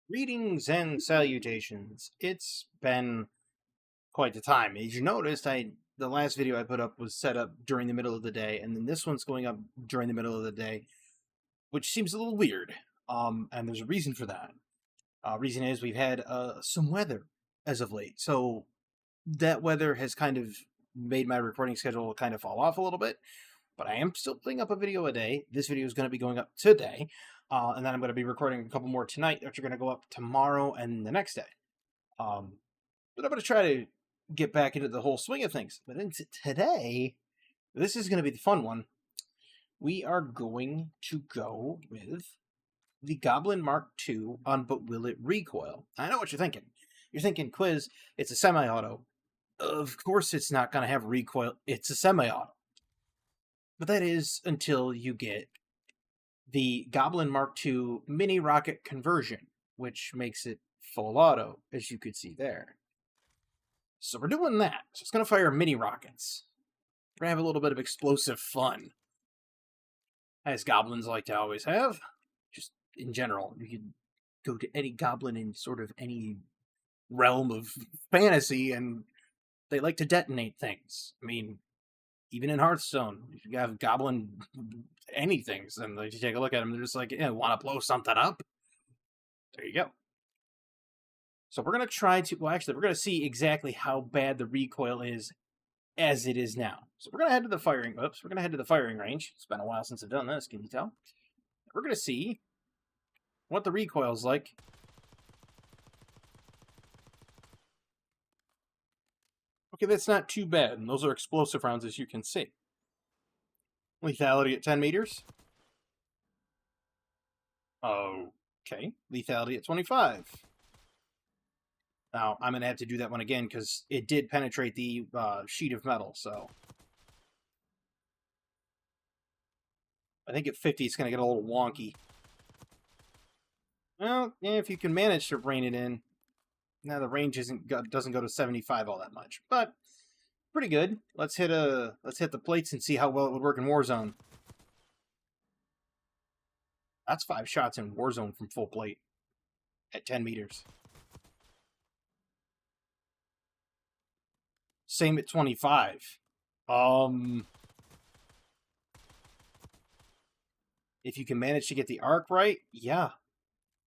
Greetings and salutations. It's been quite the time. As you noticed, the last video I put up was set up during the middle of the day, and then this one's going up during the middle of the day, which seems a little weird. And there's a reason for that. Reason is we've had some weather as of late, so that weather has kind of made my recording schedule kind of fall off a little bit. But I am still putting up a video a day. This video is going to be going up today. And then I'm going to be recording a couple more tonight, which are going to go up tomorrow and the next day. But I'm going to try to get back into the whole swing of things. But today, this is going to be the fun one. We are going to go with the Goblin Mk2 on But Will It Recoil? I know what you're thinking. You're thinking, Quiz, it's a semi-auto. Of course it's not going to have recoil. It's a semi-auto. But that is until you get the Goblin Mk2 mini rocket conversion, which makes it full auto, as you could see there. So we're doing that. So it's going to fire mini rockets. We're going to have a little bit of explosive fun, as goblins like to always have. Just in general, you can go to any goblin in sort of any realm of fantasy, and they like to detonate things. I mean, even in Hearthstone, you have goblin anythings, and like, you take a look at them, they're just like, yeah, want to blow something up? There you go. So we're going to try to, well, actually, we're going to see exactly how bad the recoil is as it is now. So we're going to head to the firing range. It's been a while since I've done this, can you tell? We're going to see what the recoil is like. Okay, that's not too bad, and those are explosive rounds, as you can see. Lethality at 10 meters. Okay, lethality at 25. Now, I'm going to have to do that one again, because it did penetrate the sheet of metal, so... I think at 50 it's going to get a little wonky. Well, yeah, if you can manage to rein it in. Now the range doesn't go to 75 all that much, but pretty good. Let's hit the plates and see how well it would work in Warzone. That's 5 shots in Warzone from full plate at 10 meters. Same at 25. If you can manage to get the arc right, yeah.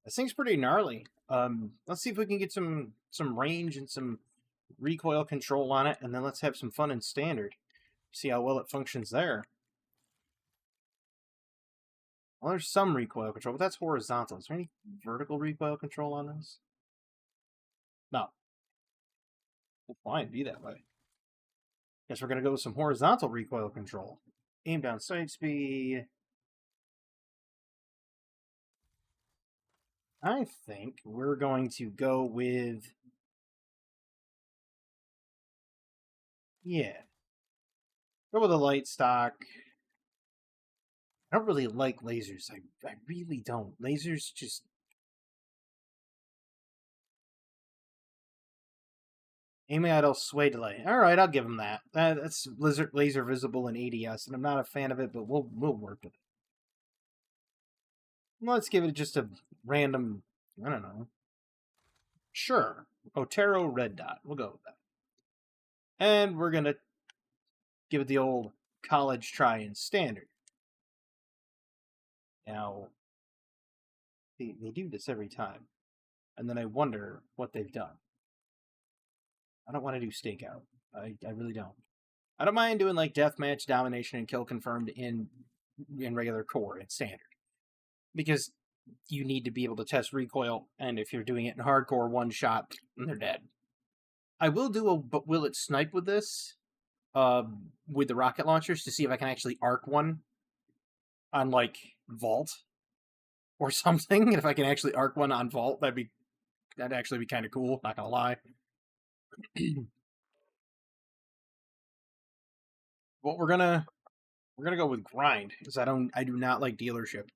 This thing's pretty gnarly. Let's see if we can get some range and some recoil control on it, and then let's have some fun in standard. See how well it functions there. Well, there's some recoil control, but that's horizontal. Is there any vertical recoil control on this? No. Well, fine, be that way. Guess we're going to go with some horizontal recoil control. Aim down sight speed. I think we're going to go with... yeah. Go with a light stock. I don't really like lasers. I really don't. Lasers just... aiming idle sway delay. Alright, I'll give him that. That's laser visible in ADS, and I'm not a fan of it, but we'll work with it. Let's give it just a random, I don't know. Sure. Otero red dot. We'll go with that. And we're going to give it the old college try in standard. Now, they do this every time. And then I wonder what they've done. I don't want to do stakeout. I really don't. I don't mind doing like deathmatch, domination, and kill confirmed in regular core and standard. Because you need to be able to test recoil, and if you're doing it in hardcore, one shot, and they're dead. I will do a but will it snipe with this, with the rocket launchers, to see if I can actually arc one on, like, Vault or something. And if I can actually arc one on Vault, that'd actually be kind of cool, not gonna lie. But we're gonna go with grind, because I do not like dealership.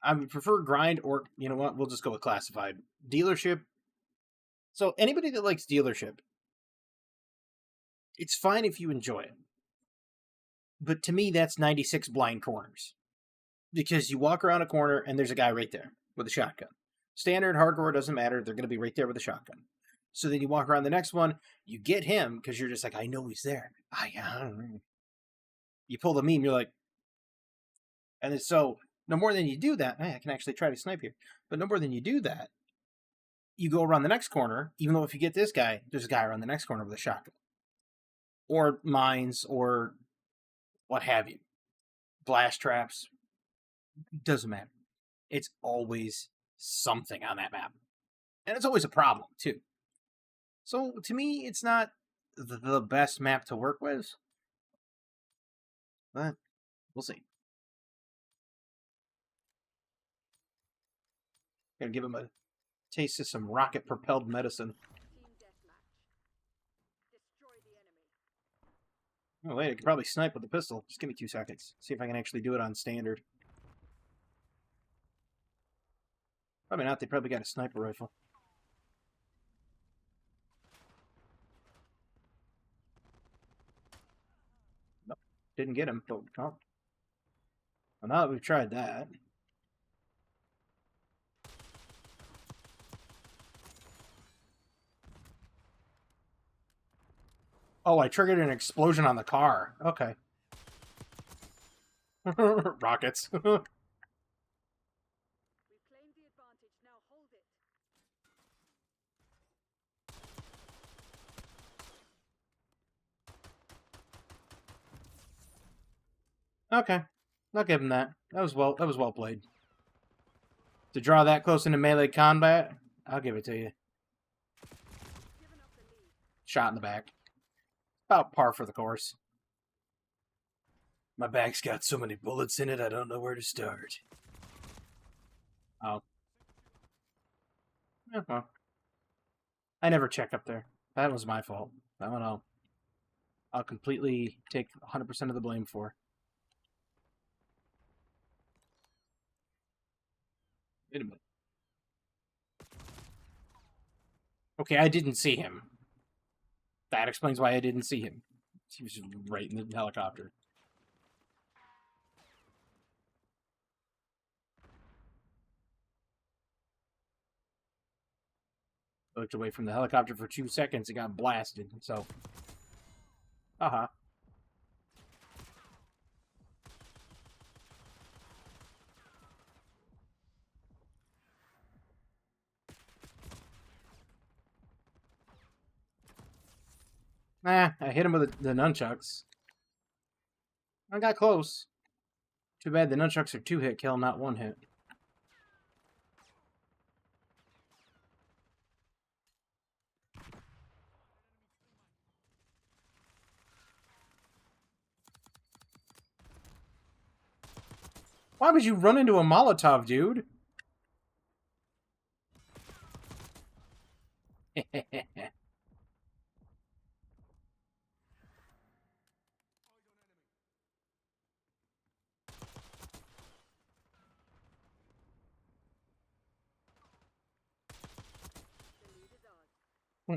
I would prefer grind, or, you know what, we'll just go with classified. Dealership. So anybody that likes dealership, it's fine if you enjoy it. But to me, that's 96 blind corners. Because you walk around a corner and there's a guy right there with a shotgun. Standard, hardcore, doesn't matter. They're going to be right there with a shotgun. So then you walk around the next one, you get him because you're just like, I know he's there. You pull the meme, you're like, and then so no more than you do that, I can actually try to snipe here, but no more than you do that, you go around the next corner, even though if you get this guy, there's a guy around the next corner with a shotgun. Or mines, or what have you. Blast traps. Doesn't matter. It's always something on that map. And it's always a problem, too. So, to me, it's not the best map to work with. But, we'll see. Gonna give him a taste of some rocket-propelled medicine. Oh, wait, I could probably snipe with the pistol. Just give me 2 seconds. See if I can actually do it on standard. Probably not. They probably got a sniper rifle. Nope. Didn't get him. But, oh. Well, now that we've tried that. Oh, I triggered an explosion on the car. Okay. Rockets. Okay. I'll give him that. That was well played. To draw that close into melee combat, I'll give it to you. Shot in the back. About par for the course. My bag's got so many bullets in it, I don't know where to start. Oh. Yeah, well. I never check up there. That was my fault. That one I'll completely take 100% of the blame for. Wait a minute. Okay, I didn't see him. That explains why I didn't see him. He was right in the helicopter. Looked away from the helicopter for 2 seconds and got blasted, so... Uh-huh. Nah, I hit him with the nunchucks. I got close. Too bad the nunchucks are 2-hit kill, not 1-hit. Why would you run into a Molotov, dude?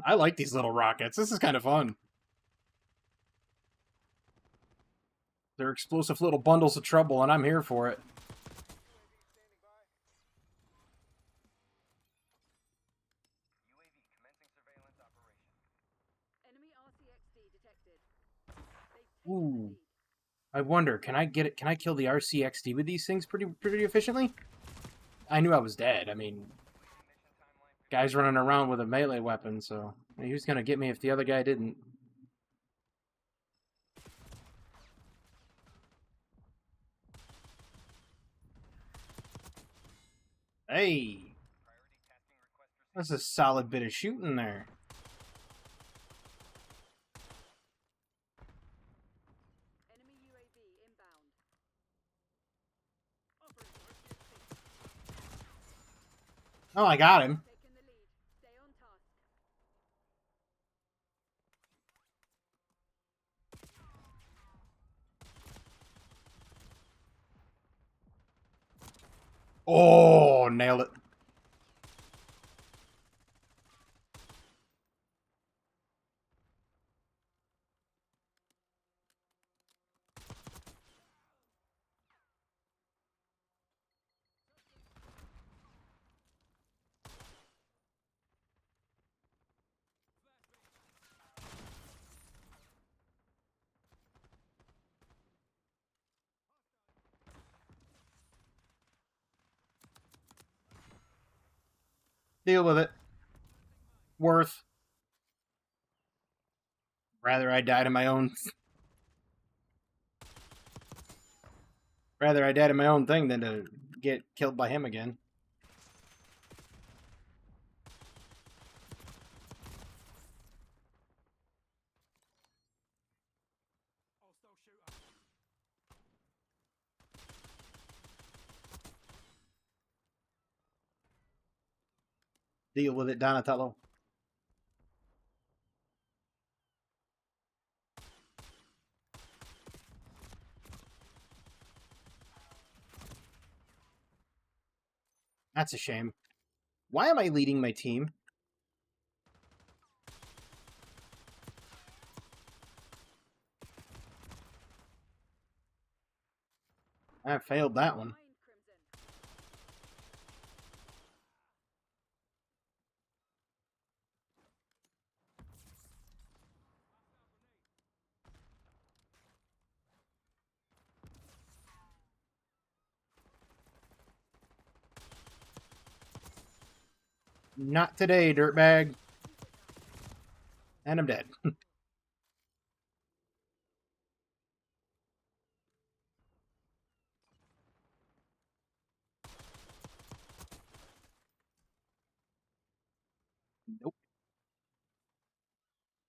I like these little rockets. This is kind of fun. They're explosive little bundles of trouble, and I'm here for it. Ooh. I wonder, can I get it? Can I kill the RCXD with these things pretty efficiently? I knew I was dead. I mean, guy's running around with a melee weapon, so he was gonna get me if the other guy didn't. Hey! That's a solid bit of shooting there. Oh, I got him. Oh, nailed it. Deal with it. Worth. Rather I died in my own... Rather I died in my own thing than to get killed by him again. Deal with it, Donatello. That's a shame. Why am I leading my team? I failed that one. Not today, dirtbag. And I'm dead. Nope.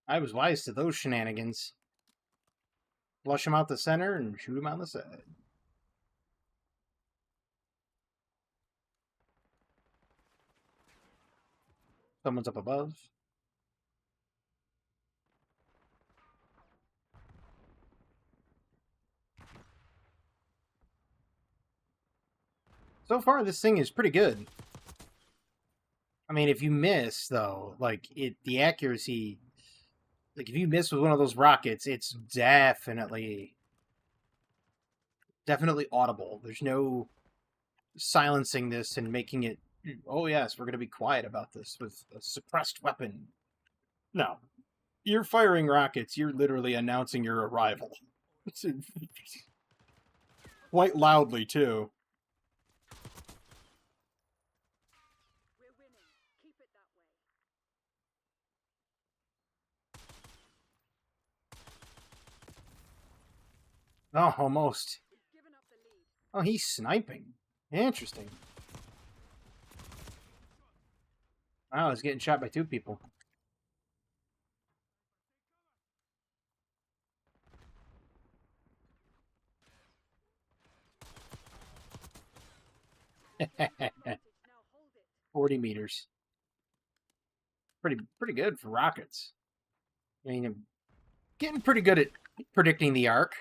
I was wise to those shenanigans. Flush him out the center and shoot him on the side. Someone's up above. So far, this thing is pretty good. I mean, if you miss, though, like, the accuracy... Like, if you miss with one of those rockets, it's definitely audible. There's no silencing this and making it, oh yes, we're going to be quiet about this with a suppressed weapon. No. You're firing rockets, you're literally announcing your arrival. Quite loudly, too. Oh, almost. Oh, he's sniping. Interesting. Wow, he's getting shot by two people. 40 meters. Pretty good for rockets. I mean, I'm getting pretty good at predicting the arc.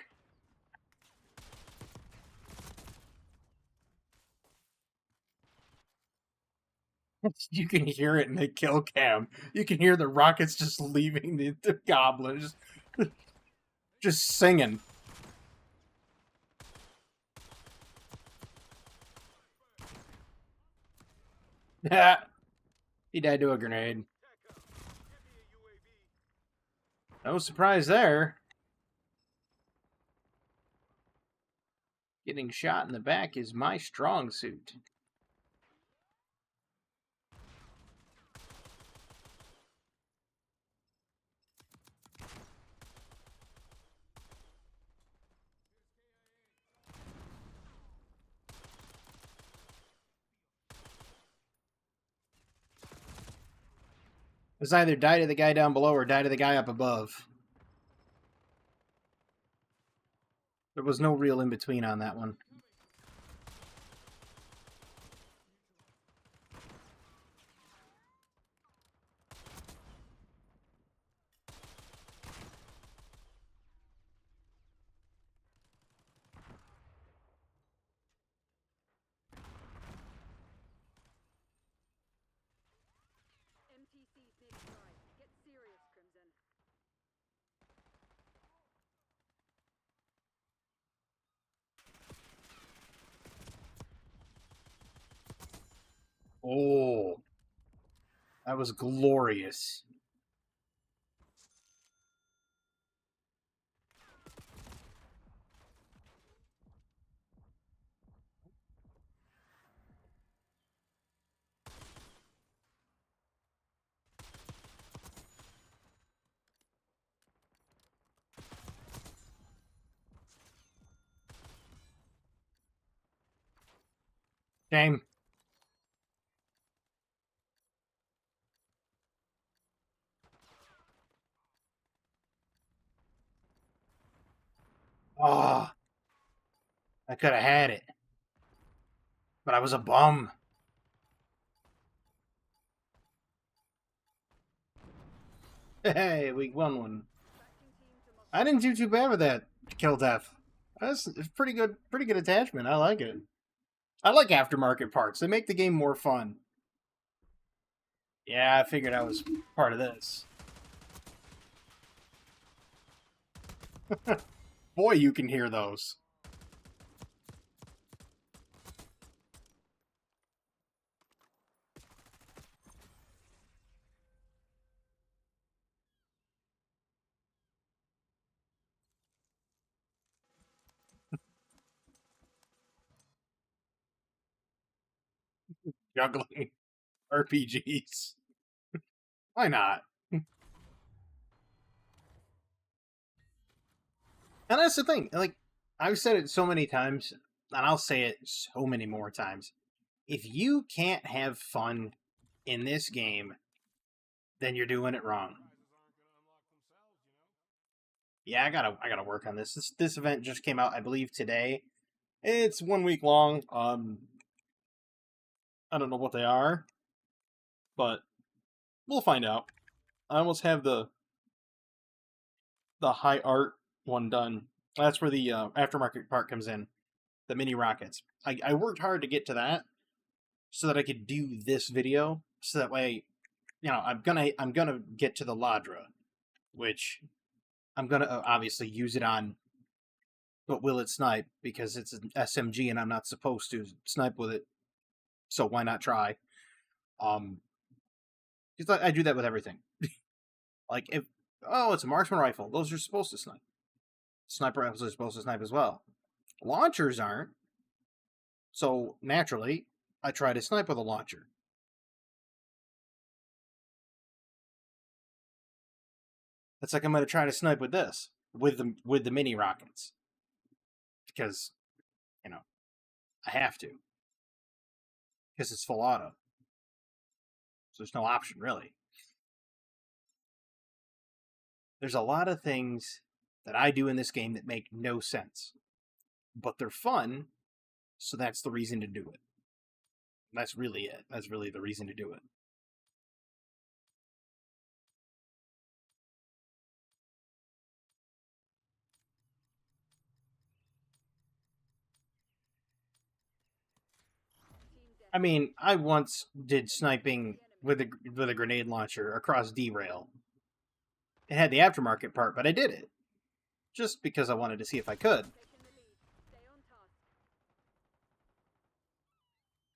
You can hear it in the kill cam. You can hear the rockets just leaving the goblin, just singing. He died to a grenade. No surprise there. Getting shot in the back is my strong suit. It's either die to the guy down below or die to the guy up above. There was no real in-between on that one. Oh, that was glorious. Shame. Oh, I could have had it. But I was a bum. Hey, we won one. I didn't do too bad with that kill death. That's it's pretty good attachment. I like it. I like aftermarket parts. They make the game more fun. Yeah, I figured I was part of this. Boy, you can hear those. Juggling RPGs. Why not? And that's the thing. Like, I've said it so many times, and I'll say it so many more times. If you can't have fun in this game, then you're doing it wrong. Yeah, I gotta work on this. This event just came out, I believe, today. It's 1 week long. I don't know what they are, but we'll find out. I almost have the high art one done. That's where the aftermarket part comes in. The mini rockets. I worked hard to get to that so that I could do this video. So that way, you know, I'm gonna get to the Ladra, which I'm gonna obviously use it on. But will it snipe? Because it's an SMG and I'm not supposed to snipe with it. So why not try? Because I do that with everything. Like if it's a marksman rifle, those are supposed to snipe. Sniper rifles are supposed to snipe as well. Launchers aren't. So naturally, I try to snipe with a launcher. It's like I'm going to try to snipe with this, with the mini rockets, because you know I have to, because it's full auto. So there's no option really. There's a lot of things that I do in this game that make no sense, but they're fun, so that's the reason to do it. That's really it. That's really the reason to do it. I mean, I once did sniping with a grenade launcher across derail. It had the aftermarket part, but I did it just because I wanted to see if I could.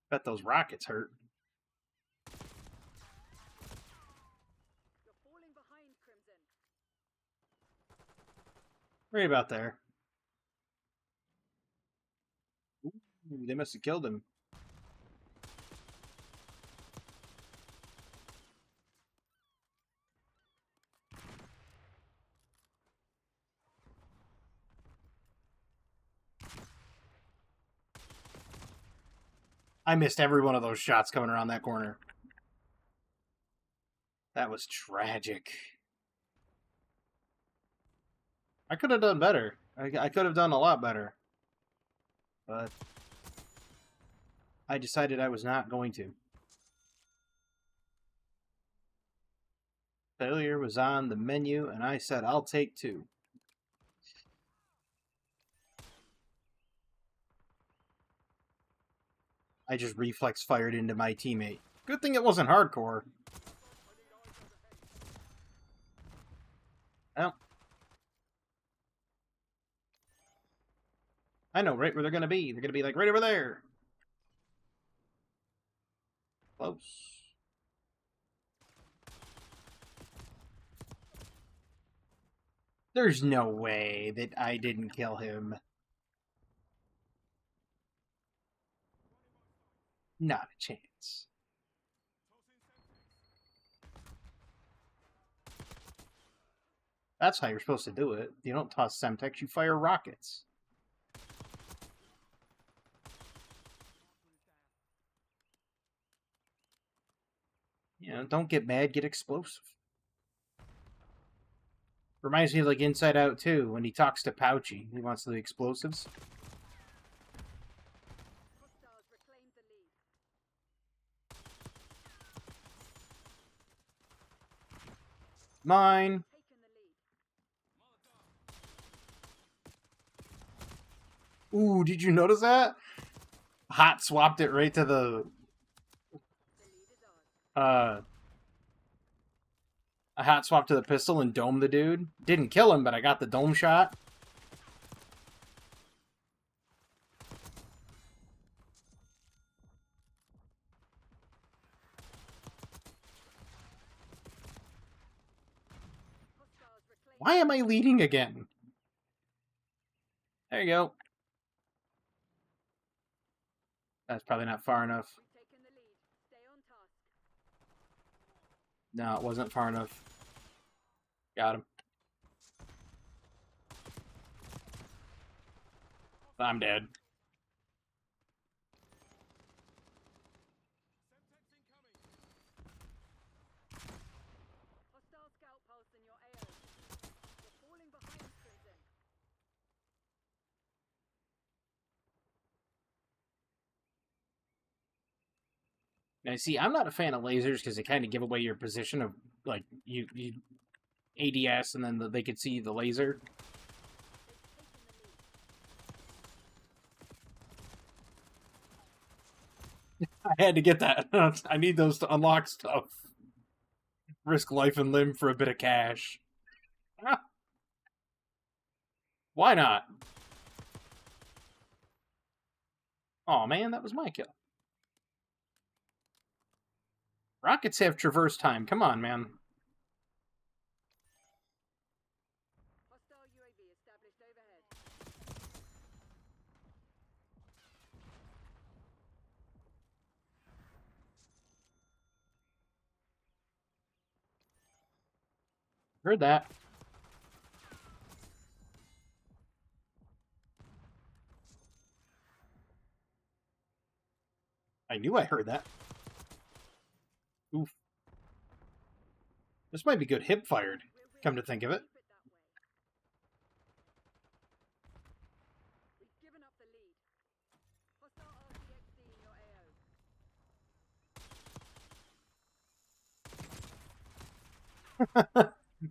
Bet those rockets hurt. Right about there. Ooh, they must have killed him. I missed every one of those shots coming around that corner. That was tragic. I could have done better. I could have done a lot better. But I decided I was not going to. Failure was on the menu, and I said, I'll take two. I just reflex fired into my teammate. Good thing it wasn't hardcore. Well, I know right where they're going to be. They're going to be like right over there. Close. There's no way that I didn't kill him. Not a chance. That's how you're supposed to do it. You don't toss Semtex, you fire rockets. You know, don't get mad, get explosive. Reminds me of like Inside Out 2 when he talks to Pouchy. He wants the explosives. Mine. Ooh, did you notice that? Hot swapped it right to the I hot swapped to the pistol and domed the dude. Didn't kill him, but I got the dome shot. Why am I leading again? There you go. That's probably not far enough. No, it wasn't far enough. Got him. I'm dead. Now, see, I'm not a fan of lasers because they kind of give away your position of, like, you ADS and then they could see the laser. I had to get that. I need those to unlock stuff. Risk life and limb for a bit of cash. Why not? Oh man, that was my kill. Rockets have traverse time. Come on, man. Heard that. I knew I heard that. Oof. This might be good hip fired, come to think of it.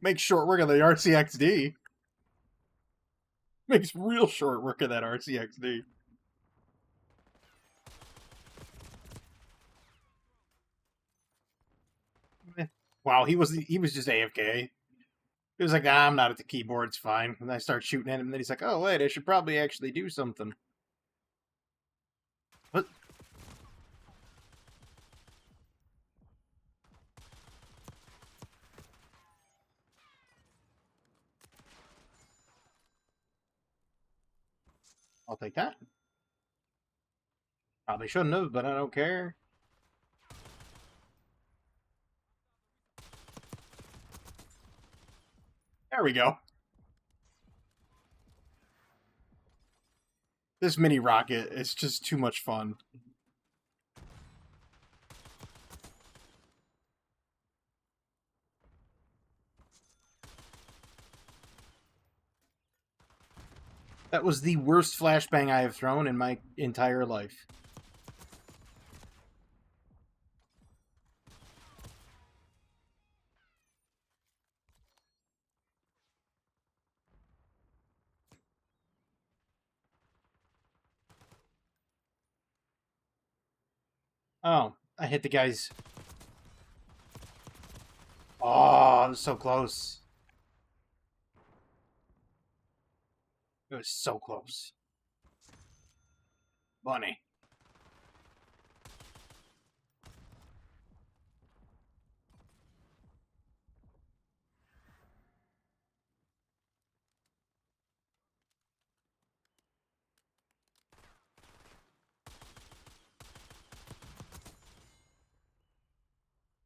Makes short work of the RCXD. Makes real short work of that RCXD. Wow, he was just AFK. He was like, I'm not at the keyboard, it's fine. And I start shooting at him, and then he's like, oh, wait, I should probably actually do something. What? I'll take that. Probably shouldn't have, but I don't care. There we go. This mini rocket is just too much fun. That was the worst flashbang I have thrown in my entire life. Oh, I hit the guy's... Oh, it was so close. It was so close. Bunny.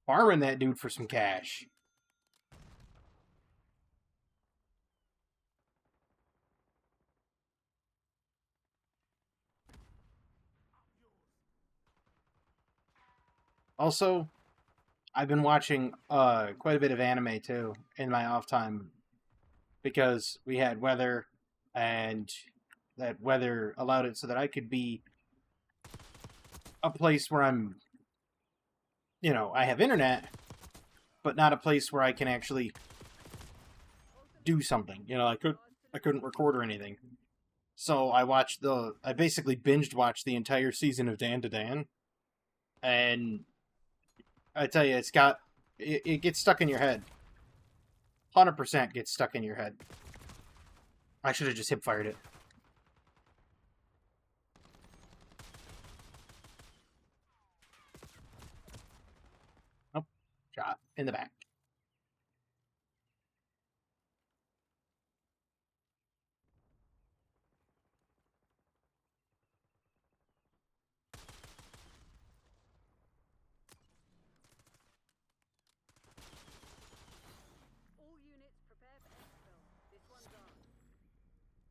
Farming that dude for some cash. Also, I've been watching quite a bit of anime too in my off time because we had weather, and that weather allowed it so that I could be a place where I'm, I have internet, but not a place where I can actually do something. I couldn't record or anything. So I basically binged watched the entire season of Dan to Dan, and I tell you, it gets stuck in your head. 100% gets stuck in your head. I should have just hip fired it. Nope. Shot in the back.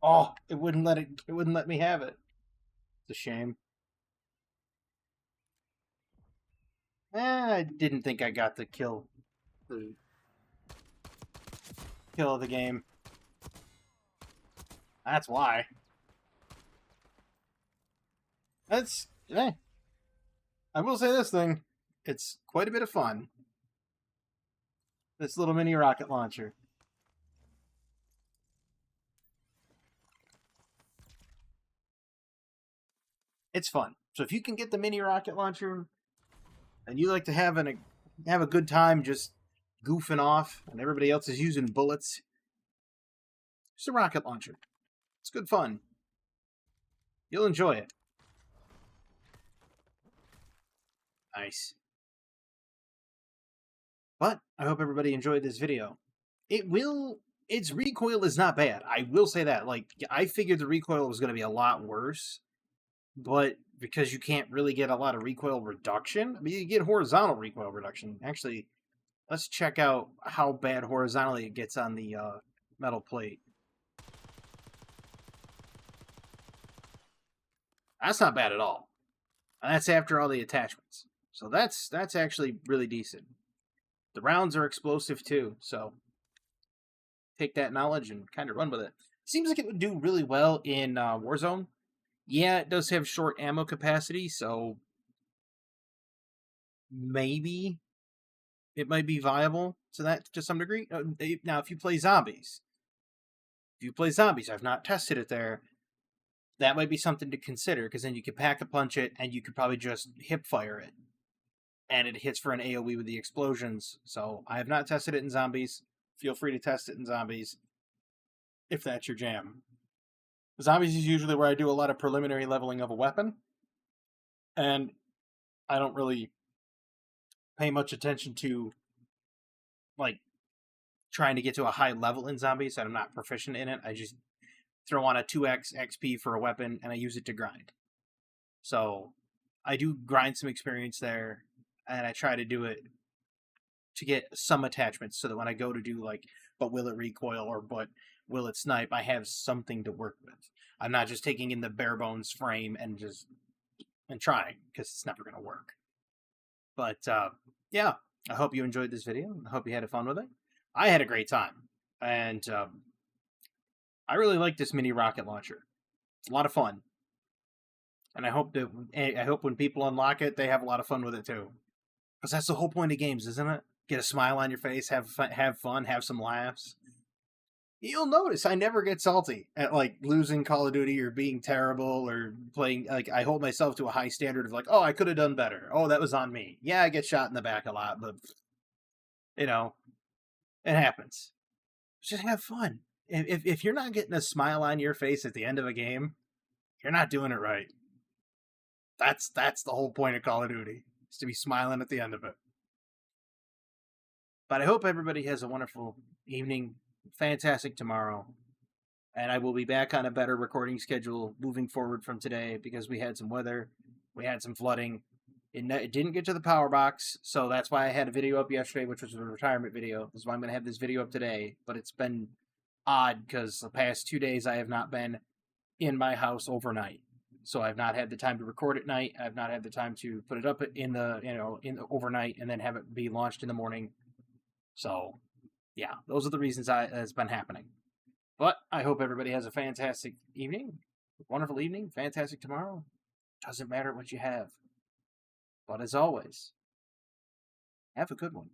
Oh, it wouldn't let me have it. It's a shame. I didn't think I got the the kill of the game. That's why. I will say this thing. It's quite a bit of fun. This little mini rocket launcher. It's fun. So if you can get the mini rocket launcher and you like to have a good time just goofing off and everybody else is using bullets, it's a rocket launcher. It's good fun. You'll enjoy it. Nice. But I hope everybody enjoyed this video. Its recoil is not bad. I will say that. Like, I figured the recoil was going to be a lot worse, but because you can't really get a lot of recoil reduction, I mean, you get horizontal recoil reduction. Actually, let's check out how bad horizontally it gets on the metal plate. That's not bad at all. And that's after all the attachments. So that's actually really decent. The rounds are explosive too, so take that knowledge and kind of run with it. Seems like it would do really well in Warzone. Yeah, it does have short ammo capacity, so maybe it might be viable to some degree. Now, if you play zombies, I've not tested it there. That might be something to consider, because then you could pack a punch it and you could probably just hip fire it, and it hits for an AoE with the explosions. So I have not tested it in zombies. Feel free to test it in zombies if that's your jam. Zombies is usually where I do a lot of preliminary leveling of a weapon, and I don't really pay much attention to like trying to get to a high level in zombies. I'm not proficient in it. I just throw on a 2x XP for a weapon and I use it to grind. So I do grind some experience there, and I try to do it to get some attachments so that when I go to do but will it recoil or but will it snipe, I have something to work with. I'm not just taking in the bare bones frame and trying, because it's never going to work. But yeah, I hope you enjoyed this video. I hope you had fun with it. I had a great time, and I really like this mini rocket launcher. It's a lot of fun, and I hope when people unlock it, they have a lot of fun with it too. Because that's the whole point of games, isn't it? Get a smile on your face, have fun, have some laughs. You'll notice I never get salty at losing Call of Duty or being terrible or playing. I hold myself to a high standard of oh, I could have done better. Oh, that was on me. Yeah, I get shot in the back a lot, but it happens. Just have fun. If you're not getting a smile on your face at the end of a game, you're not doing it right. That's the whole point of Call of Duty, is to be smiling at the end of it. But I hope everybody has a wonderful evening, fantastic tomorrow, and I will be back on a better recording schedule moving forward from today, because we had some weather, we had some flooding. It didn't get to the power box, so that's why I had a video up yesterday, which was a retirement video. That's why I'm going to have this video up today, but it's been odd because the past 2 days I have not been in my house overnight. So I've not had the time to record at night. I've not had the time to put it up in the overnight and then have it be launched in the morning. So yeah, those are the reasons it's been happening. But I hope everybody has a fantastic evening, wonderful evening, fantastic tomorrow. Doesn't matter what you have. But as always, have a good one.